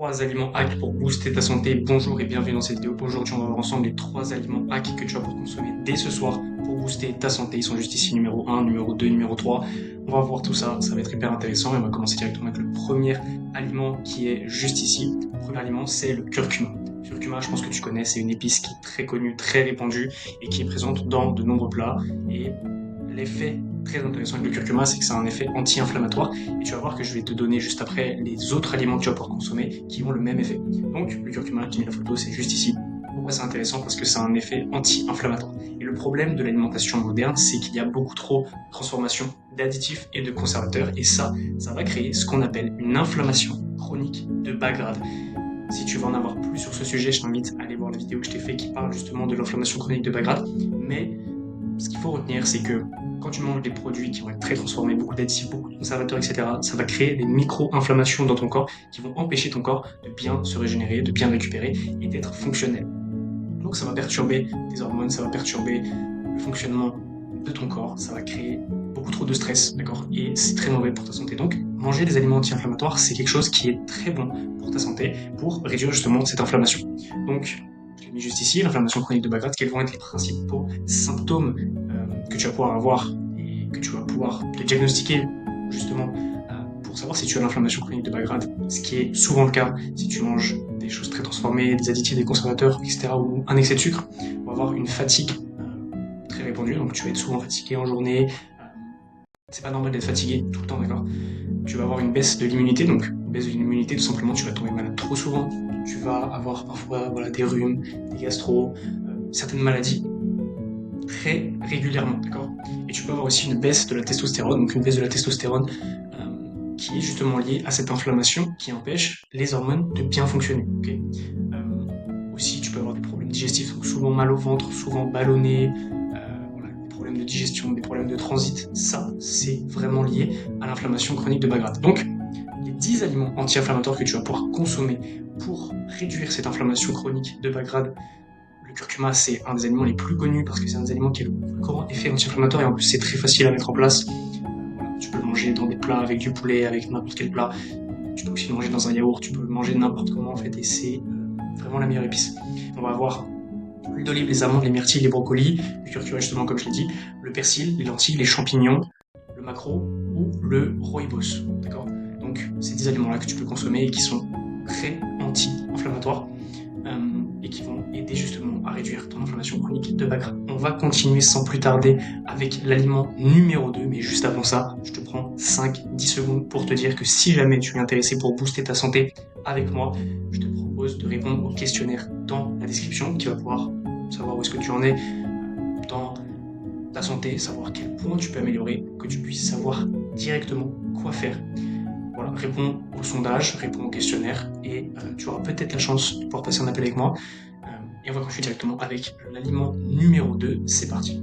3 aliments hacks pour booster ta santé. Bonjour et bienvenue dans cette vidéo. Aujourd'hui, on va voir ensemble les 3 aliments hacks que tu vas pouvoir consommer dès ce soir pour booster ta santé. Ils sont juste ici, numéro 1, numéro 2, numéro 3. On va voir tout ça, ça va être hyper intéressant et on va commencer directement avec le premier aliment qui est juste ici. Le premier aliment, c'est le curcuma. Le curcuma, je pense que tu connais, c'est une épice qui est très connue, très répandue et qui est présente dans de nombreux plats. Et l'effet très intéressant avec le curcuma, c'est que ça a un effet anti-inflammatoire et tu vas voir que je vais te donner juste après les autres aliments que tu vas pouvoir consommer qui ont le même effet. Donc le curcuma, qui met la photo, c'est juste ici. Pourquoi c'est intéressant? Parce que ça a un effet anti-inflammatoire. Et le problème de l'alimentation moderne, c'est qu'il y a beaucoup trop de transformations, d'additifs et de conservateurs et ça va créer ce qu'on appelle une inflammation chronique de bas grade. Si tu veux en avoir plus sur ce sujet, je t'invite à aller voir la vidéo que je t'ai fait qui parle justement de l'inflammation chronique de bas grade. Mais ce qu'il faut retenir, c'est que quand tu manges des produits qui vont être très transformés, beaucoup d'additifs, beaucoup de conservateurs, etc., ça va créer des micro-inflammations dans ton corps qui vont empêcher ton corps de bien se régénérer, de bien récupérer et d'être fonctionnel. Donc ça va perturber tes hormones, ça va perturber le fonctionnement de ton corps, ça va créer beaucoup trop de stress, d'accord? Et c'est très mauvais pour ta santé. Donc manger des aliments anti-inflammatoires, c'est quelque chose qui est très bon pour ta santé, pour réduire justement cette inflammation. Donc je l'ai mis juste ici, l'inflammation chronique de bas grade, quels vont être les principaux symptômes que tu vas pouvoir avoir et que tu vas pouvoir te diagnostiquer justement pour savoir si tu as l'inflammation chronique de bas grade, ce qui est souvent le cas si tu manges des choses très transformées, des additifs, des conservateurs, etc., ou un excès de sucre. On va avoir une fatigue très répandue, donc tu vas être souvent fatigué en journée. C'est pas normal d'être fatigué tout le temps, d'accord? Tu vas avoir une baisse de l'immunité, donc une baisse de l'immunité, tout simplement, tu vas tomber malade trop souvent. Tu vas avoir parfois des rhumes, des gastro, certaines maladies très régulièrement, d'accord? Et tu peux avoir aussi une baisse de la testostérone, donc une baisse de la testostérone qui est justement liée à cette inflammation qui empêche les hormones de bien fonctionner, ok? Aussi, tu peux avoir des problèmes digestifs, donc souvent mal au ventre, souvent ballonné, des problèmes de digestion, des problèmes de transit. Ça, c'est vraiment lié à l'inflammation chronique de bas grade. Donc, les 10 aliments anti-inflammatoires que tu vas pouvoir consommer pour réduire cette inflammation chronique de bas grade. Le curcuma, c'est un des aliments les plus connus parce que c'est un des aliments qui a le plus grand effet anti-inflammatoire et en plus c'est très facile à mettre en place. Voilà, tu peux le manger dans des plats avec du poulet, avec n'importe quel plat. Tu peux aussi le manger dans un yaourt, tu peux le manger n'importe comment en fait et c'est vraiment la meilleure épice. On va avoir l'huile d'olive, les amandes, les myrtilles, les brocolis, le curcuma justement comme je l'ai dit, le persil, les lentilles, les champignons, le maquereau ou le rooibos. D'accord? Donc c'est des aliments là que tu peux consommer et qui sont très anti-inflammatoires. Et qui vont aider justement à réduire ton inflammation chronique de bas grade. On va continuer sans plus tarder avec l'aliment numéro 2, mais juste avant ça, je te prends 5-10 secondes pour te dire que si jamais tu es intéressé pour booster ta santé avec moi, je te propose de répondre au questionnaire dans la description qui va pouvoir savoir où est-ce que tu en es dans ta santé, savoir quel point tu peux améliorer, que tu puisses savoir directement quoi faire. Voilà, réponds au sondage, réponds au questionnaire et tu auras peut-être la chance de pouvoir passer un appel avec moi. Et on va continuer directement avec l'aliment numéro 2. C'est parti.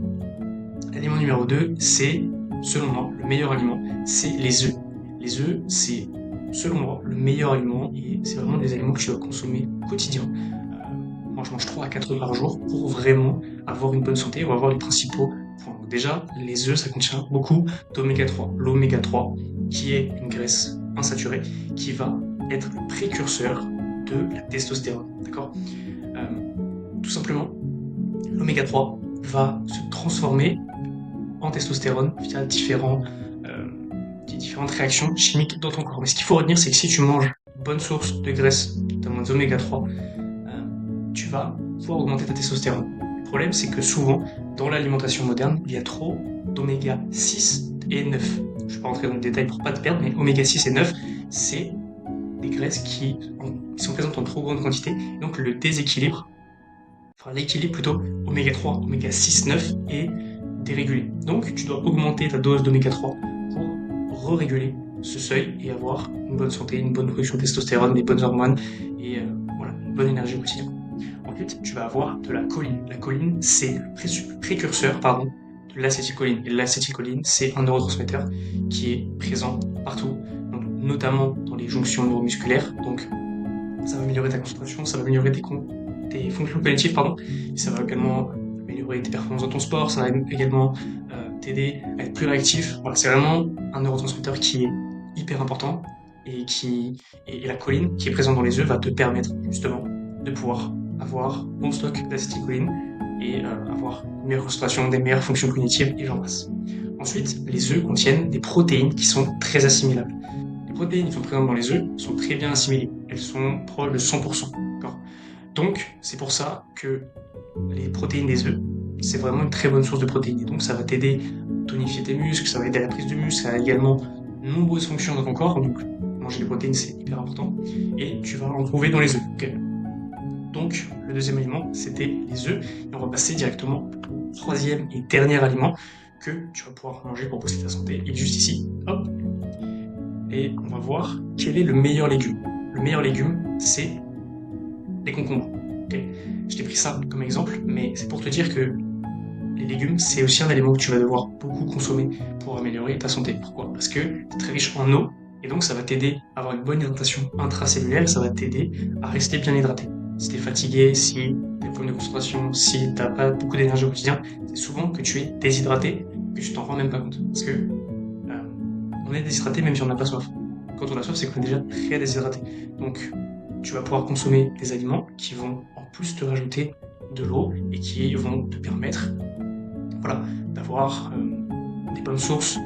L'aliment numéro 2, c'est, selon moi, le meilleur aliment, c'est les œufs. Les œufs, c'est, selon moi, le meilleur aliment et c'est vraiment des aliments que tu dois consommer quotidien. Moi, je mange 3 à 4 œufs par jour pour vraiment avoir une bonne santé. On va voir les principaux points. Donc déjà, les œufs, ça contient beaucoup d'oméga 3. L'oméga 3, qui est une graisse insaturée, qui va être le précurseur de la testostérone. D'accord? Tout simplement, l'oméga 3 va se transformer en testostérone via différentes réactions chimiques dans ton corps. Mais ce qu'il faut retenir, c'est que si tu manges une bonne source de graisse, notamment des oméga 3, tu vas pouvoir augmenter ta testostérone. Le problème, c'est que souvent, dans l'alimentation moderne, il y a trop d'oméga 6 et 9. Je ne vais pas rentrer dans le détail pour pas te perdre, mais oméga 6 et 9, c'est des graisses qui sont présentes en trop grande quantité. Donc le déséquilibre, enfin l'équilibre plutôt, oméga 3, oméga 6, 9 est dérégulé. Donc tu dois augmenter ta dose d'oméga 3 pour re-réguler ce seuil et avoir une bonne santé, une bonne production de testostérone, des bonnes hormones et voilà, une bonne énergie au quotidien. Ensuite, tu vas avoir de la choline. La choline, c'est le précurseur de l'acétylcholine. Et l'acétylcholine, c'est un neurotransmetteur qui est présent partout, donc, notamment dans les jonctions neuromusculaires. Donc, ça va améliorer ta concentration, ça va améliorer tes fonctions cognitives, et ça va également améliorer tes performances dans ton sport, ça va également t'aider à être plus réactif. Voilà, c'est vraiment un neurotransmetteur qui est hyper important et la choline qui est présente dans les œufs va te permettre justement de pouvoir avoir bon stock d'acétylcholine et avoir une meilleure concentration, des meilleures fonctions cognitives et j'en passe. Ensuite, les œufs contiennent des protéines qui sont très assimilables. Les protéines qui sont présentes dans les œufs sont très bien assimilées. Elles sont proches de 100%. D'accord. Donc, c'est pour ça que les protéines des œufs, c'est vraiment une très bonne source de protéines. Et donc, ça va t'aider à tonifier tes muscles, ça va aider à la prise de muscle, ça a également de nombreuses fonctions dans ton corps. Donc, manger des protéines, c'est hyper important. Et tu vas en trouver dans les œufs. Okay. Donc, le deuxième aliment, c'était les œufs. Et on va passer directement au troisième et dernier aliment que tu vas pouvoir manger pour booster ta santé. Il est juste ici. Hop. Et on va voir quel est le meilleur légume. Le meilleur légume, c'est les concombres. Okay. Je t'ai pris ça comme exemple, mais c'est pour te dire que les légumes, c'est aussi un aliment que tu vas devoir beaucoup consommer pour améliorer ta santé. Pourquoi? Parce que c'est très riche en eau, et donc ça va t'aider à avoir une bonne hydratation intracellulaire, ça va t'aider à rester bien hydraté. Si t'es fatigué, si t'as des problèmes de concentration, si t'as pas beaucoup d'énergie au quotidien, c'est souvent que tu es déshydraté, que tu t'en rends même pas compte. Parce que on est déshydraté même si on n'a pas soif. Quand on a soif, c'est qu'on est déjà très déshydraté. Donc, tu vas pouvoir consommer des aliments qui vont en plus te rajouter de l'eau et qui vont te permettre d'avoir des bonnes sources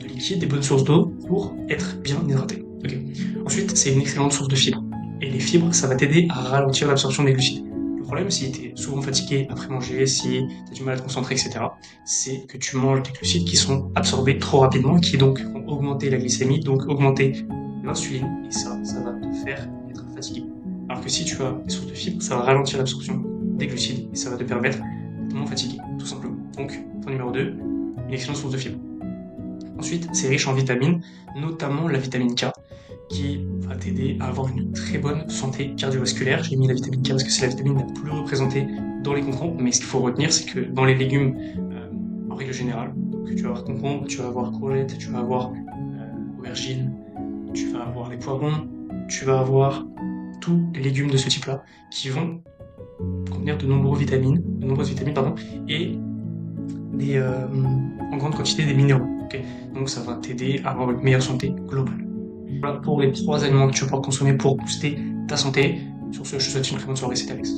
de liquide, des bonnes sources d'eau pour être bien hydraté. Okay. Ensuite, c'est une excellente source de fibres. Et les fibres, ça va t'aider à ralentir l'absorption des glucides. Le problème, si tu es souvent fatigué après manger, si tu as du mal à te concentrer, etc., c'est que tu manges des glucides qui sont absorbés trop rapidement, qui donc vont augmenter la glycémie, donc augmenter l'insuline, et ça va te faire être fatigué. Alors que si tu as des sources de fibres, ça va ralentir l'absorption des glucides, et ça va te permettre d'être moins fatigué, tout simplement. Donc, point numéro 2, une excellente source de fibres. Ensuite, c'est riche en vitamines, notamment la vitamine K, qui va t'aider à avoir une très bonne santé cardiovasculaire. J'ai mis la vitamine K parce que c'est la vitamine la plus représentée dans les concombres, mais ce qu'il faut retenir, c'est que dans les légumes, en règle générale, donc tu vas avoir concombre, tu vas avoir courgette, tu vas avoir aubergine, tu vas avoir les poivrons, tu vas avoir tous les légumes de ce type-là qui vont contenir de nombreuses vitamines, et en grande quantité des minéraux. Okay. Donc ça va t'aider à avoir une meilleure santé globale. Voilà pour les 3 aliments que tu vas pouvoir consommer pour booster ta santé. Sur ce, je te souhaite une très bonne soirée, c'était Alex.